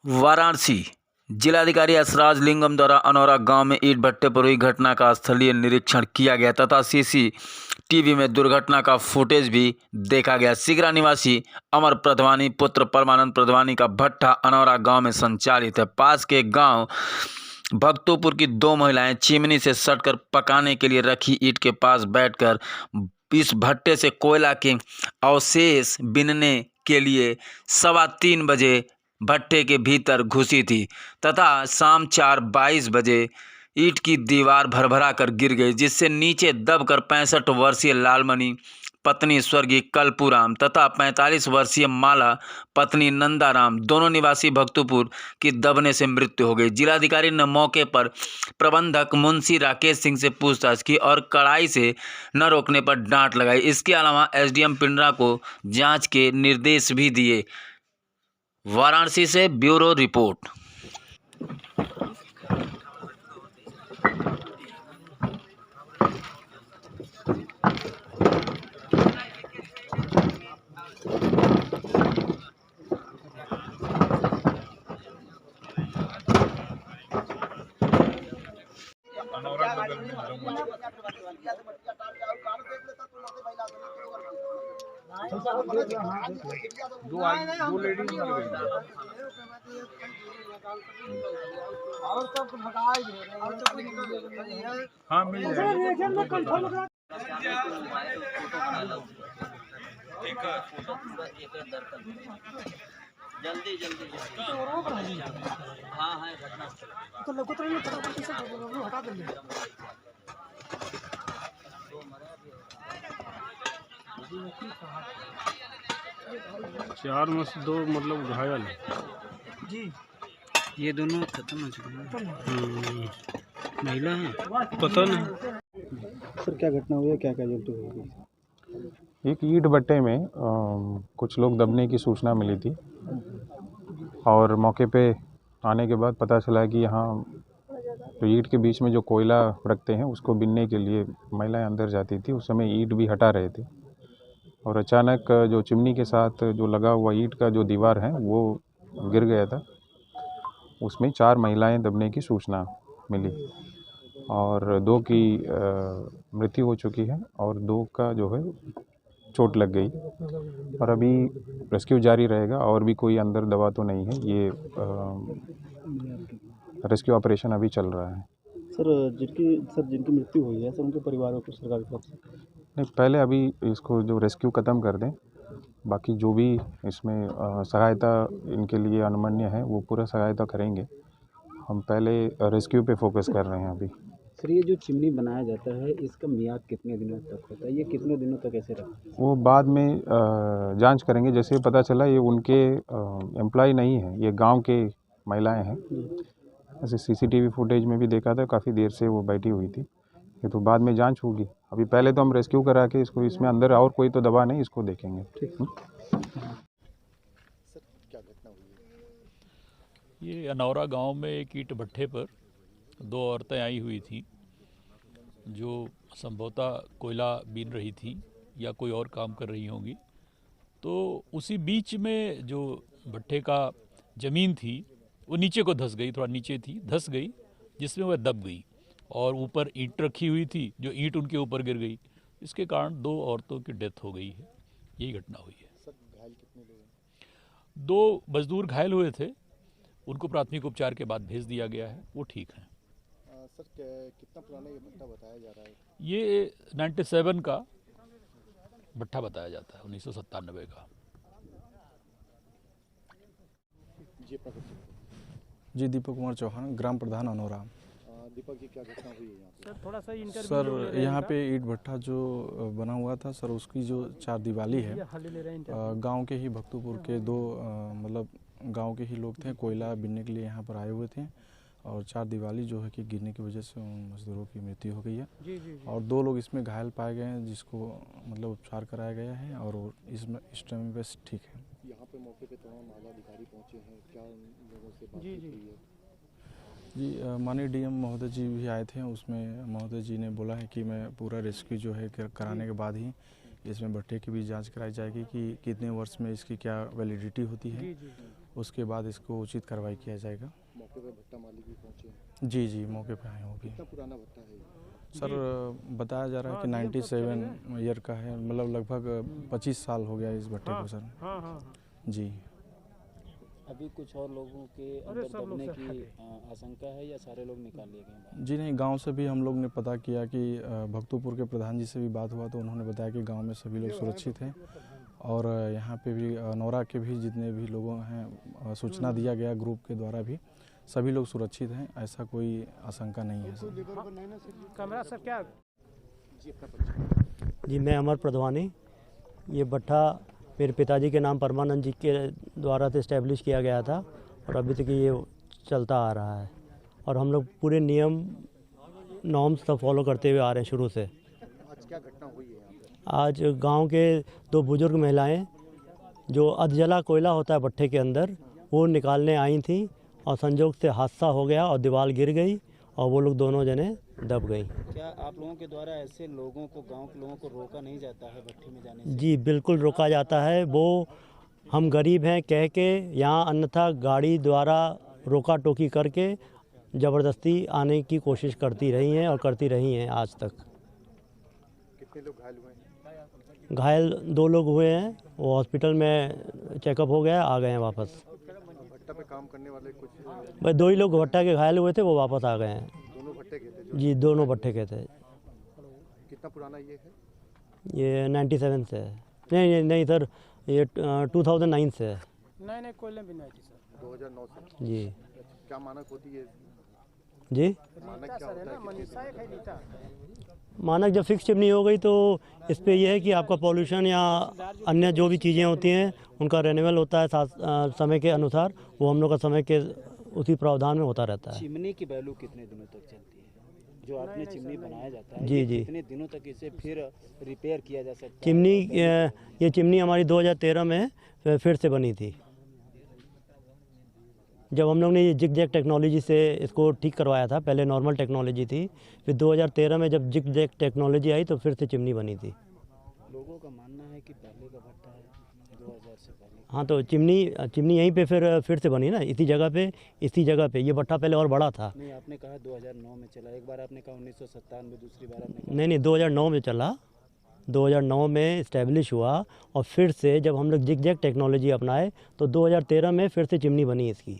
वाराणसी जिलाधिकारी असराज लिंगम द्वारा अनौरा गांव में ईंट भट्टे पर हुई घटना का स्थलीय निरीक्षण किया गया तथा सीसीटीवी में दुर्घटना का फुटेज भी देखा गया। सिगरा निवासी अमर प्रधवानी पुत्र परमानंद प्रधवानी का भट्टा अनौरा गांव में संचालित है। पास के गांव भक्तोपुर की दो महिलाएं चिमनी से सटकर पकाने के लिए रखी ईंट के पास बैठकर इस भट्टे से कोयला के अवशेष बीनने के लिए 3:15 बजे भट्टे के भीतर घुसी थी तथा शाम 4:22 बजे ईंट की दीवार भरभरा कर गिर गई, जिससे नीचे दबकर 65 वर्षीय लालमणि पत्नी स्वर्गीय कल्पूराम तथा 45 वर्षीय माला पत्नी नंदाराम दोनों निवासी भक्तपुर की दबने से मृत्यु हो गई। जिलाधिकारी ने मौके पर प्रबंधक मुंशी राकेश सिंह से पूछताछ की और कड़ाई से न रोकने पर डांट लगाई। इसके अलावा एसडीएम पिंडरा को जांच के निर्देश भी दिए। वाराणसी से ब्यूरो रिपोर्ट। दो लेडीज मर गई और सब भगाए गए। हाँ मिल जाएगा। जल्दी हाँ है घटना तो लोगों तो ये फटाफट से हटा देंगे। चार में से दो मतलब घायल जी। ये दोनों खत्म हो चुके हैं। महिला है पता नहीं सर क्या घटना हुई है, क्या कैजुअल्टी हुई? एक ईंट भट्टे में कुछ लोग दबने की सूचना मिली थी और मौके पे आने के बाद पता चला कि यहाँ तो ईंट के बीच में जो कोयला रखते हैं उसको बीनने के लिए महिलाएं अंदर जाती थी। उस समय ईंट भी हटा रहे थे और अचानक जो चिमनी के साथ जो लगा हुआ ईंट का जो दीवार है वो गिर गया था। उसमें 4 महिलाएं दबने की सूचना मिली और 2 की मृत्यु हो चुकी है और 2 का जो है चोट लग गई और अभी रेस्क्यू जारी रहेगा। और भी कोई अंदर दबा तो नहीं है, ये रेस्क्यू ऑपरेशन अभी चल रहा है। सर जिनकी मृत्यु हुई है सर, उनके परिवारों को सरकार की तरफ से नहीं, पहले अभी इसको जो रेस्क्यू ख़त्म कर दें, बाकी जो भी इसमें सहायता इनके लिए अनुमन्य है वो पूरा सहायता करेंगे। हम पहले रेस्क्यू पे फोकस कर रहे हैं अभी। सर ये जो चिमनी बनाया जाता है इसका मियाद कितने दिनों तक होता है, ये कितने दिनों तक ऐसे रखते हैं? वो बाद में जांच करेंगे। जैसे पता चला ये उनके एम्प्लॉय नहीं है, ये गांव के महिलाएं हैं। ऐसे सीसीटीवी फुटेज में भी देखा था, काफ़ी देर से वो बैठी हुई थी। ये तो बाद में जांच होगी। अभी पहले तो हम रेस्क्यू करा के इसको, इसमें अंदर और कोई तो दवा नहीं, इसको देखेंगे। ठीक। सर क्या घटना हुई है? ये अनौरा गांव में एक ईंट भट्ठे पर 2 औरतें आई हुई थी जो संभवतः कोयला बीन रही थी या कोई और काम कर रही होंगी। तो उसी बीच में जो भट्ठे का ज़मीन थी वो नीचे को धंस गई, थोड़ा नीचे थी, धंस गई, जिसमें वह दब गई और ऊपर ईंट रखी हुई थी जो ईंट उनके ऊपर गिर गई। इसके कारण 2 औरतों की डेथ हो गई है। यही घटना हुई है। सर घायल कितने लोग हैं? 2 मजदूर घायल हुए थे, उनको प्राथमिक उपचार के बाद भेज दिया गया है, वो ठीक हैं। सर कितना पुराना ये भट्टा बताया जा रहा है? ये 97 का भट्टा बताया जाता है, 1997 का। जी दीपक कुमार चौहान, ग्राम प्रधान अनौरा। दीपक जी क्या घटना हुई है यहाँ पे? सर थोड़ा सा इंटरव्यू सर यहाँ पे ईंट भट्टा जो बना हुआ था सर, उसकी जो 4 दीवाली है, गांव के ही भक्तपुर के 2 मतलब गांव के ही लोग थे, कोयला बीनने के लिए यहाँ पर आए हुए थे और 4 दीवाली जो है कि गिरने की वजह से उन मजदूरों की मृत्यु हो गई है। जी। और 2 लोग इसमें घायल पाए गए हैं जिसको मतलब उपचार कराया गया है और वो इस टाइम पे ठीक है। यहाँ पे मौके पे तमाम आला अधिकारी पहुँचे हैं, क्या उन लोगों से बातचीत हुई है? जी माननीय डीएम महोदय जी भी आए थे। उसमें महोदय जी ने बोला है कि मैं पूरा रेस्क्यू जो है कराने के बाद ही इसमें भट्टे की भी जांच कराई जाएगी कि कितने वर्ष में इसकी क्या वैलिडिटी होती है उसके बाद इसको उचित कार्रवाई किया जाएगा। मौके पर भट्टा मालिक भी पहुंचे हैं। जी जी, मौके पे आए हैं वो भी। कितना पुराना भट्टा है ये? सर बताया जा रहा है कि 97 ईयर का है, मतलब लगभग 25 साल हो गया इस भट्टे को सर। हाँ हाँ जी। अभी कुछ और लोगों के अंदर दबने की आशंका है या सारे लोग निकाल लिए गए? जी नहीं, गांव से भी हम लोग ने पता किया कि भक्तपुर के प्रधान जी से भी बात हुआ तो उन्होंने बताया कि गांव में सभी लोग सुरक्षित हैं और यहाँ पे भी नौरा के भी जितने भी लोगों हैं सूचना दिया गया ग्रुप के द्वारा भी, सभी लोग सुरक्षित हैं, ऐसा कोई आशंका नहीं है सर। कैमरा सर क्या जी, मैं अमर प्रधवानी। ये भट्टा मेरे पिताजी के नाम परमानंद जी के द्वारा से इस्टेब्लिश किया गया था और अभी तक ये चलता आ रहा है और हम लोग पूरे नियम नॉर्म्स सब फॉलो करते हुए आ रहे हैं शुरू से। आज क्या घटना हुई है यहाँ पे? आज गांव के 2 बुजुर्ग महिलाएं जो अधजला कोयला होता है भट्टे के अंदर, वो निकालने आई थी और संजोग से हादसा हो गया और दीवार गिर गई और वो लोग दोनों जने दब गई। क्या आप लोगों के द्वारा ऐसे लोगों को, गांव के लोगों को रोका नहीं जाता है भट्टे में जाने से? जी बिल्कुल रोका जाता है। वो हम गरीब हैं कह के यहाँ अन्यथा गाड़ी द्वारा रोका टोकी करके ज़बरदस्ती आने की कोशिश करती रही हैं और करती रही हैं आज तक। कितने लोग घायल हुए हैं? घायल 2 लोग हुए हैं, वो हॉस्पिटल में चेकअप हो गया, आ गए हैं वापस। भट्टा पे काम करने वाले कुछ बस 2 ही लोग भट्टा के घायल हुए थे, वो वापस आ गए हैं। दोनों भट्टे के थे? जी, दोनों भट्टे के थे। कितना पुराना ये है? ये 97 से है। नहीं सर, ये 2009 से है। नहीं कोयले भी नहीं थी सर। 2009 से? जी क्या मानक होती है? जी, मानक क्या होता है? मानक जब फिक्स चिमनी हो गई तो इस पे ये है कि आपका पॉल्यूशन या अन्य जो भी चीज़ें होती हैं उनका रेन्यूअल होता है समय के अनुसार, वो हम लोग का समय के उसी प्रावधान में होता रहता है। चिमनी की वैल्यू कितने दिनों तक चलती है? जो आपने चिमनी बनाया जाता है, जी जी, कितने दिनों तक इसे फिर रिपेयर किया जा सकता है? चिमनी ये चिमनी हमारी 2013 में फिर से बनी थी, जब हम लोग ने ये जिग जैग टेक्नोलॉजी से इसको ठीक करवाया था। पहले नॉर्मल टेक्नोलॉजी थी, फिर 2013 में जब जिग जैग टेक्नोलॉजी आई तो फिर से चिमनी बनी थी। लोगों का मानना है कि पहले का भट्टा है 2000 से पहले। हाँ, तो चिमनी यहीं पे फिर से बनी ना, इसी जगह पे। ये भट्टा पहले और बड़ा था। नहीं, आपने कहा 2009 में चला, एक बार आपने कहा 1997 में, दूसरी बार आपने कहा नहीं 2009 में चला, 2009 में इस्टेब्लिश हुआ और फिर से जब हम लोग जिग जैग टेक्नोलॉजी अपनाए तो 2013 में फिर से चिमनी बनी इसकी।